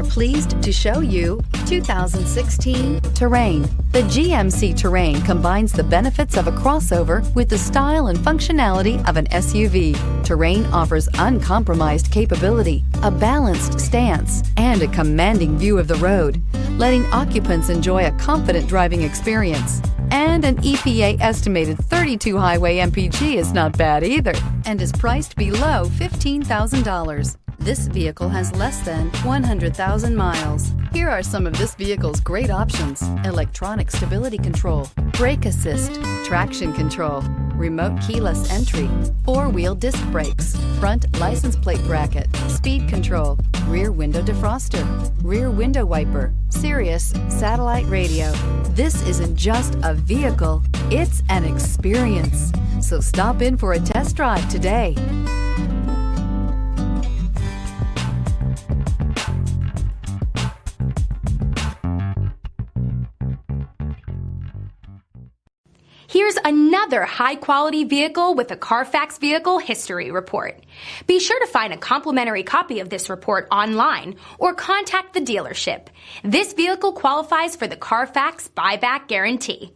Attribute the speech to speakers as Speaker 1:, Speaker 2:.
Speaker 1: We're pleased to show you 2016 Terrain. The GMC Terrain combines the benefits of a crossover with the style and functionality of an SUV. Terrain offers uncompromised capability, a balanced stance, and a commanding view of the road, letting occupants enjoy a confident driving experience. And an EPA estimated 32 highway MPG is not bad either, and is priced below $15,000. This vehicle has less than 100,000 miles. Here are some of this vehicle's great options: electronic stability control, brake assist, traction control, remote keyless entry, four-wheel disc brakes, front license plate bracket, speed control, rear window defroster, rear window wiper, Sirius satellite radio. This isn't just a vehicle, it's an experience. So stop in for a test drive today.
Speaker 2: Here's another high-quality vehicle with a Carfax Vehicle History Report. Be sure to find a complimentary copy of this report online or contact the dealership. This vehicle qualifies for the Carfax Buyback Guarantee.